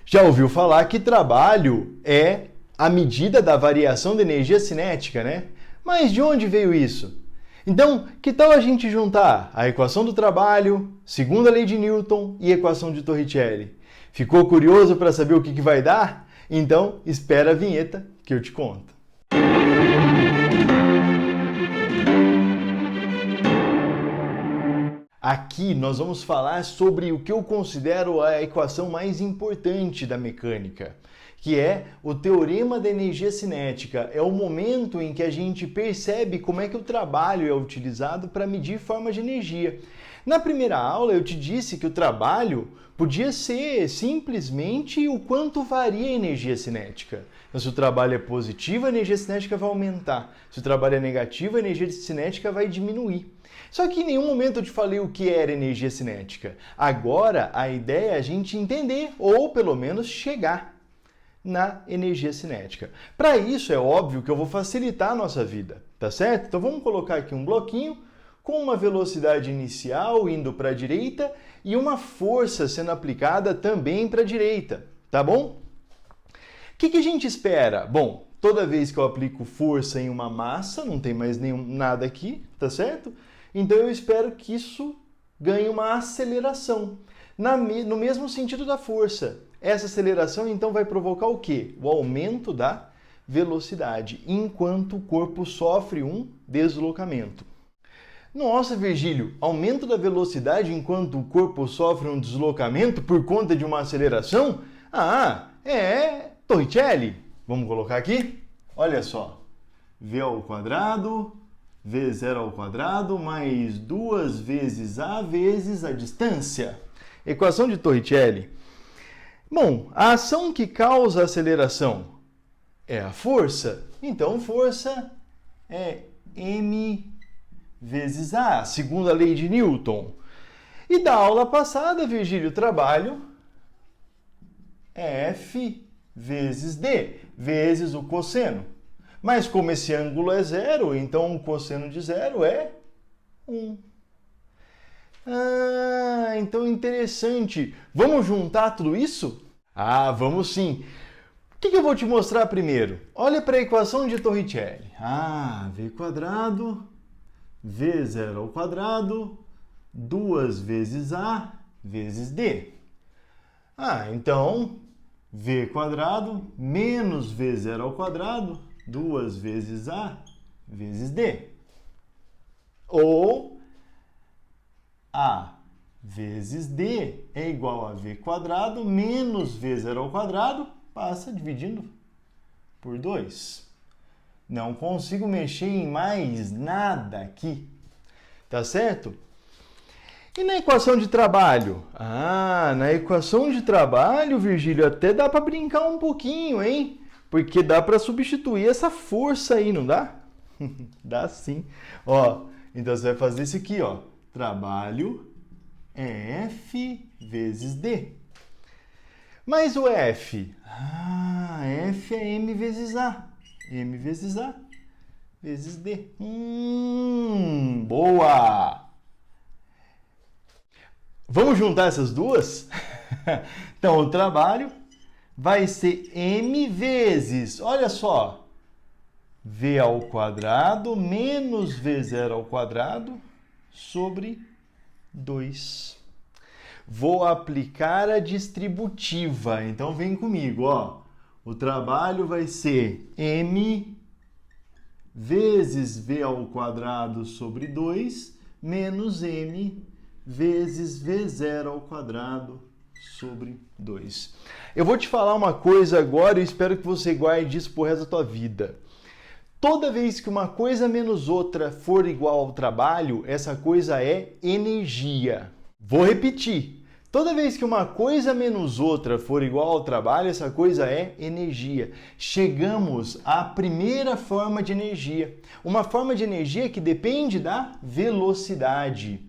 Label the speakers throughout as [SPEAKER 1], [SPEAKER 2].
[SPEAKER 1] Já ouviu falar que trabalho é a medida da variação da energia cinética, né? Mas de onde veio isso? Então, que tal a gente juntar a equação do trabalho, segunda lei de Newton e equação de Torricelli? Ficou curioso para saber o que vai dar? Então, espera a vinheta que eu te conto. Aqui nós vamos falar sobre o que eu considero a equação mais importante da mecânica, que é o teorema da energia cinética. É o momento em que a gente percebe como é que o trabalho é utilizado para medir formas de energia. Na primeira aula eu te disse que o trabalho podia ser simplesmente o quanto varia a energia cinética. Então, se o trabalho é positivo, a energia cinética vai aumentar. Se o trabalho é negativo, a energia cinética vai diminuir. Só que em nenhum momento eu te falei o que era energia cinética. Agora a ideia é a gente entender, ou pelo menos chegar na energia cinética. Para isso é óbvio que eu vou facilitar a nossa vida, tá certo? Então vamos colocar aqui um bloquinho com uma velocidade inicial indo para a direita e uma força sendo aplicada também para a direita, tá bom? O que a gente espera? Bom, toda vez que eu aplico força em uma massa, não tem mais nada aqui, tá certo? Então eu espero que isso ganhe uma aceleração, no mesmo sentido da força. Essa aceleração então vai provocar o quê? O aumento da velocidade, enquanto o corpo sofre um deslocamento. Nossa, Virgílio, aumento da velocidade enquanto o corpo sofre um deslocamento por conta de uma aceleração? Ah, é Torricelli. Vamos colocar aqui? Olha só, v ao quadrado... V0 ao quadrado mais 2 vezes a vezes a distância. Equação de Torricelli. Bom, a ação que causa a aceleração é a força. Então, força é m vezes a, segunda lei de Newton. E da aula passada, Virgílio, trabalho é F vezes D, vezes o cosseno. Mas como esse ângulo é zero, então o cosseno de zero é 1. Ah, então interessante. Vamos juntar tudo isso? Ah, vamos sim. O que eu vou te mostrar primeiro? Olha para a equação de Torricelli. Ah, v quadrado, v0 ao quadrado, 2 vezes a vezes d. Ah, então, v quadrado menos v0 ao quadrado, 2 vezes a vezes d. Ou a vezes d é igual a v quadrado menos v0 ao quadrado, passa dividindo por 2. Não consigo mexer em mais nada aqui, tá certo? E na equação de trabalho? Ah, na equação de trabalho, Virgílio, até dá para brincar um pouquinho, hein? Porque dá para substituir essa força aí, não dá? Dá sim. Ó, então você vai fazer isso aqui, ó. Trabalho é F vezes D. Mas o F? Ah, F é M vezes A. M vezes A vezes D. Boa! Vamos juntar essas duas? Então, o trabalho vai ser m vezes, olha só, v ao quadrado menos v0 ao quadrado sobre 2. Vou aplicar a distributiva, então vem comigo, ó. O trabalho vai ser m vezes v ao quadrado sobre 2 menos m vezes v0 ao quadrado sobre 2. Eu vou te falar uma coisa agora e espero que você guarde isso pro resto da tua vida. Toda vez que uma coisa menos outra for igual ao trabalho, essa coisa é energia. Vou repetir. Toda vez que uma coisa menos outra for igual ao trabalho, essa coisa é energia. Chegamos à primeira forma de energia. Uma forma de energia que depende da velocidade.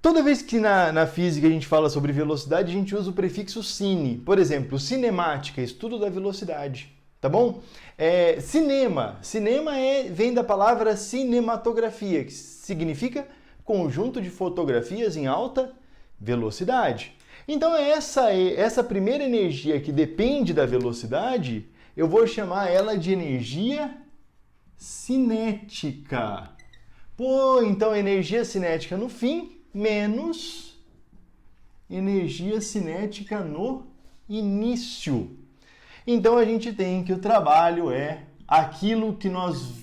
[SPEAKER 1] Toda vez que na física a gente fala sobre velocidade, a gente usa o prefixo cine. Por exemplo, cinemática, estudo da velocidade, tá bom? Cinema vem da palavra cinematografia, que significa conjunto de fotografias em alta velocidade. Então essa primeira energia que depende da velocidade, eu vou chamar ela de energia cinética. Pô, então energia cinética no fim menos energia cinética no início. Então a gente tem que o trabalho é aquilo que nós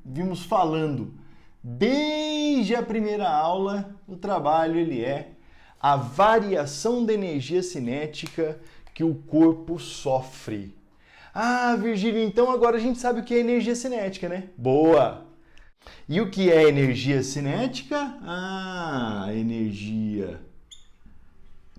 [SPEAKER 1] vimos falando desde a primeira aula. O trabalho ele é a variação da energia cinética que o corpo sofre. Ah, Virgílio, então agora a gente sabe o que é energia cinética, né? Boa! E o que é energia cinética? Ah, energia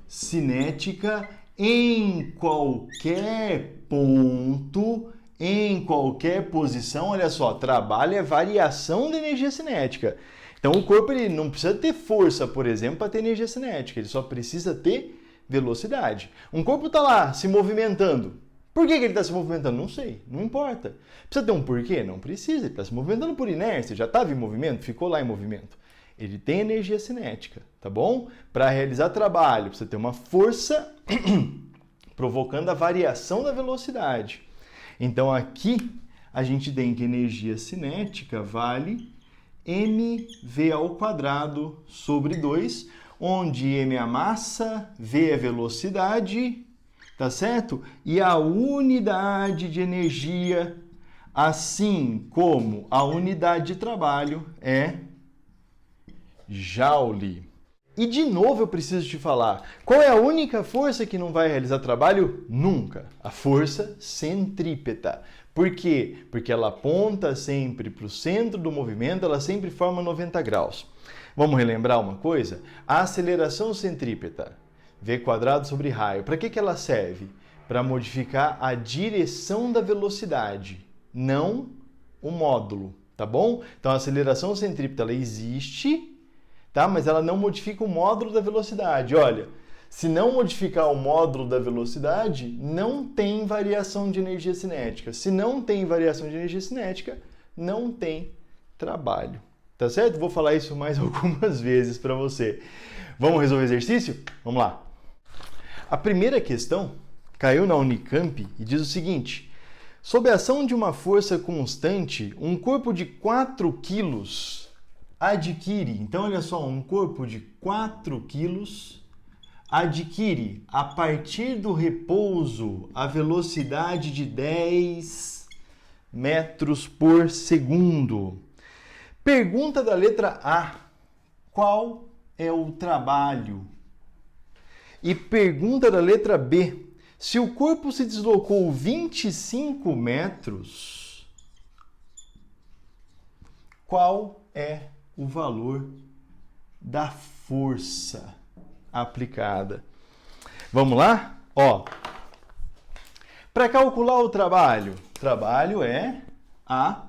[SPEAKER 1] cinética em qualquer ponto, em qualquer posição. Olha só, trabalho é variação da energia cinética. Então o corpo ele não precisa ter força, por exemplo, para ter energia cinética, ele só precisa ter velocidade. Um corpo está lá se movimentando. Por que ele está se movimentando? Não sei, não importa. Precisa ter um porquê? Não precisa, ele está se movimentando por inércia, já estava em movimento, ficou lá em movimento. Ele tem energia cinética, tá bom? Para realizar trabalho, precisa ter uma força provocando a variação da velocidade. Então aqui a gente tem que energia cinética vale mv² sobre 2, onde m é a massa, v é a velocidade, tá certo? E a unidade de energia, assim como a unidade de trabalho, é joule. E de novo eu preciso te falar, qual é a única força que não vai realizar trabalho? Nunca. A força centrípeta. Por quê? Porque ela aponta sempre para o centro do movimento, ela sempre forma 90 graus. Vamos relembrar uma coisa? A aceleração centrípeta, v² sobre raio, para que ela serve? Para modificar a direção da velocidade, não o módulo, tá bom? Então a aceleração centrípeta ela existe, tá? Mas ela não modifica o módulo da velocidade. Olha, se não modificar o módulo da velocidade, não tem variação de energia cinética. Se não tem variação de energia cinética, não tem trabalho. Tá certo? Vou falar isso mais algumas vezes para você. Vamos resolver o exercício? Vamos lá. A primeira questão caiu na Unicamp e diz o seguinte: sob a ação de uma força constante, um corpo de 4 quilos adquire, então olha só, um corpo de 4 quilos adquire, a partir do repouso, a velocidade de 10 metros por segundo. Pergunta da letra A: qual é o trabalho? E pergunta da letra B: se o corpo se deslocou 25 metros, qual é o valor da força aplicada? Vamos lá? Ó, para calcular o trabalho é a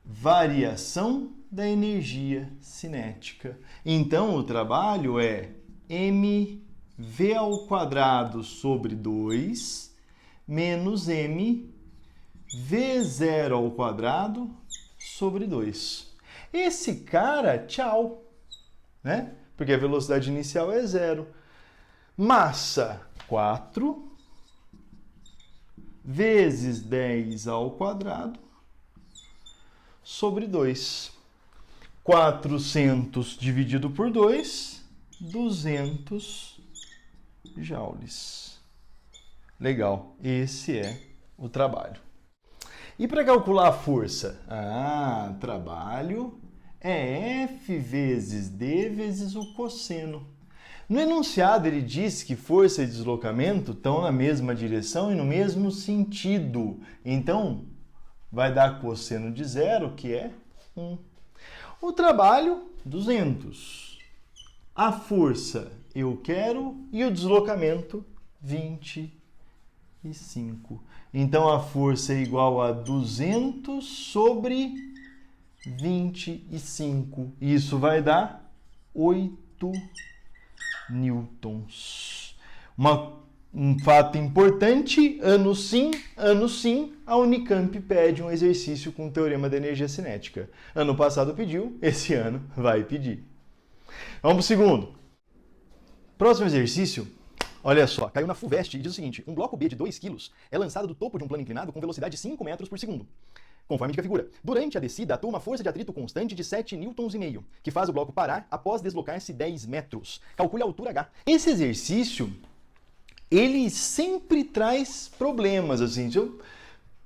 [SPEAKER 1] variação da energia cinética. Então, o trabalho é mv² sobre 2 menos mv0² sobre 2. Esse cara, tchau, né? Porque a velocidade inicial é 0. Massa, 4 vezes 10² sobre 2. 400 dividido por 2, 200 joules. Legal, esse é o trabalho. E para calcular a força? Trabalho é F vezes D vezes o cosseno. No enunciado ele diz que força e deslocamento estão na mesma direção e no mesmo sentido. Então, vai dar cosseno de 0, que é 1. O trabalho, 200. A força, eu quero. E o deslocamento, 25. Então, a força é igual a 200 sobre 25. Isso vai dar 8 newtons. Um fato importante, ano sim, a Unicamp pede um exercício com o teorema da energia cinética. Ano passado pediu, esse ano vai pedir. Vamos para o segundo. Próximo exercício, olha só, caiu na FUVEST e diz o seguinte: um bloco B de 2 kg é lançado do topo de um plano inclinado com velocidade de 5 metros por segundo. Conforme indica a figura. Durante a descida, atua uma força de atrito constante de 7,5 Nm, que faz o bloco parar após deslocar-se 10 metros. Calcule a altura H. Esse exercício, ele sempre traz problemas, assim. Se eu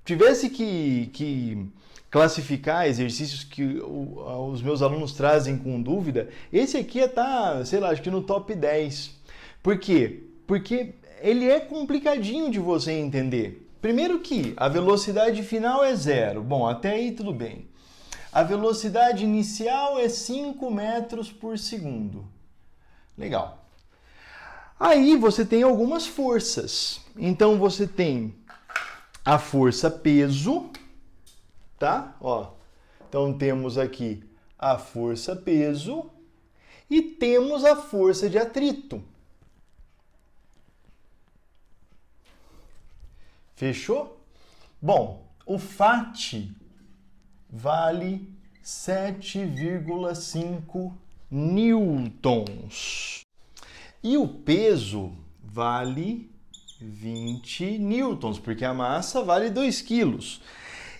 [SPEAKER 1] tivesse que classificar exercícios que os meus alunos trazem com dúvida, esse aqui está, sei lá, acho que no top 10. Por quê? Porque ele é complicadinho de você entender. Primeiro que a velocidade final é 0. Bom, até aí tudo bem. A velocidade inicial é 5 metros por segundo. Legal. Aí você tem algumas forças. Então você tem a força peso, tá? Ó. Então temos aqui a força peso e temos a força de atrito. Fechou? Bom, o FAT vale 7,5 newtons. E o peso vale 20 newtons, porque a massa vale 2 quilos.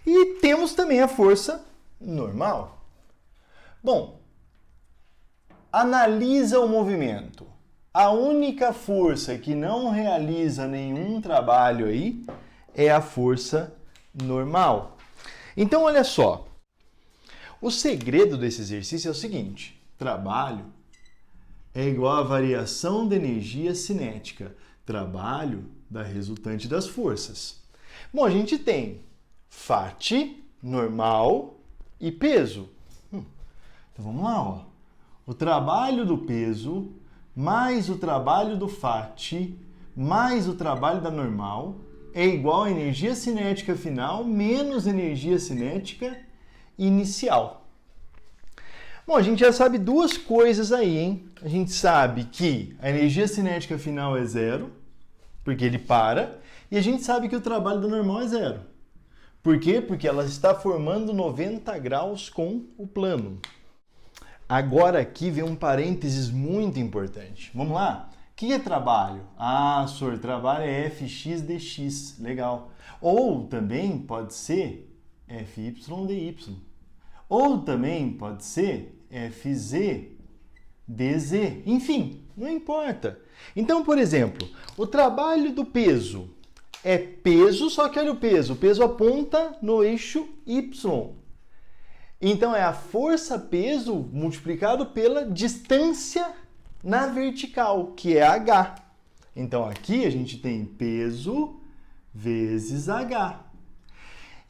[SPEAKER 1] E temos também a força normal. Bom, analisa o movimento. A única força que não realiza nenhum trabalho aí é a força normal. Então, olha só. O segredo desse exercício é o seguinte: trabalho é igual à variação de energia cinética. Trabalho da resultante das forças. Bom, a gente tem FAT, normal e peso. Então, vamos lá, ó. O trabalho do peso mais o trabalho do FAT mais o trabalho da normal é igual à energia cinética final menos energia cinética inicial. Bom, a gente já sabe duas coisas aí, hein? A gente sabe que a energia cinética final é 0, porque ele para, e a gente sabe que o trabalho da normal é 0. Por quê? Porque ela está formando 90 graus com o plano. Agora aqui vem um parênteses muito importante. Vamos lá? O que é trabalho? Ah, senhor, trabalho é Fx dx. Legal. Ou também pode ser Fy dy. Ou também pode ser Fz dz. Enfim, não importa. Então, por exemplo, o trabalho do peso é peso, só que olha o peso. O peso aponta no eixo y. Então, é a força-peso multiplicado pela distância na vertical, que é h. Então, aqui a gente tem peso vezes h.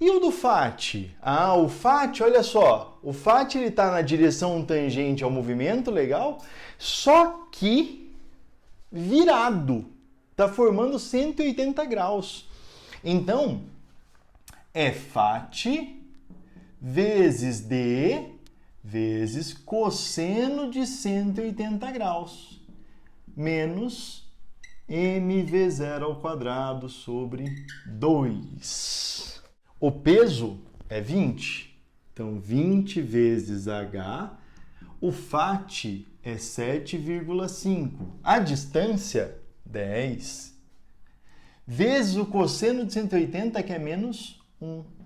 [SPEAKER 1] E o do FAT? Ah, o FAT, olha só. O FAT está na direção tangente ao movimento, legal? Só que virado. Está formando 180 graus. Então, é FAT vezes D vezes cosseno de 180 graus menos mv0 ao quadrado sobre 2. O peso é 20, então 20 vezes h. O FAT é 7,5. A distância, 10. Vezes o cosseno de 180, que é menos 1.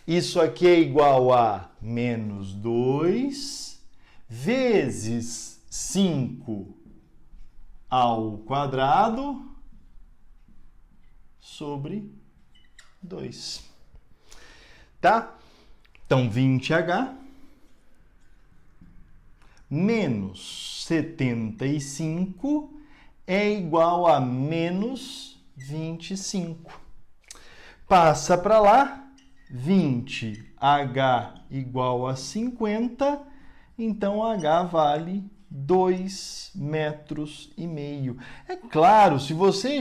[SPEAKER 1] Isso aqui é igual a menos 2 vezes 5 ao quadrado sobre 2. Tá? Então, 20h menos 75 é igual a menos 25. Passa para lá. 20h igual a 50, então h vale 2,5 metros. É claro, se você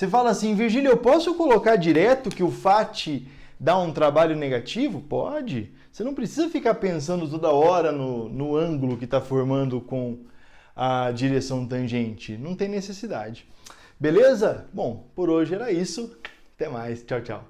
[SPEAKER 1] fala assim, Virgílio, eu posso colocar direto que o FAT dá um trabalho negativo? Pode. Você não precisa ficar pensando toda hora no ângulo que está formando com a direção tangente. Não tem necessidade. Beleza? Bom, por hoje era isso. Até mais. Tchau, tchau.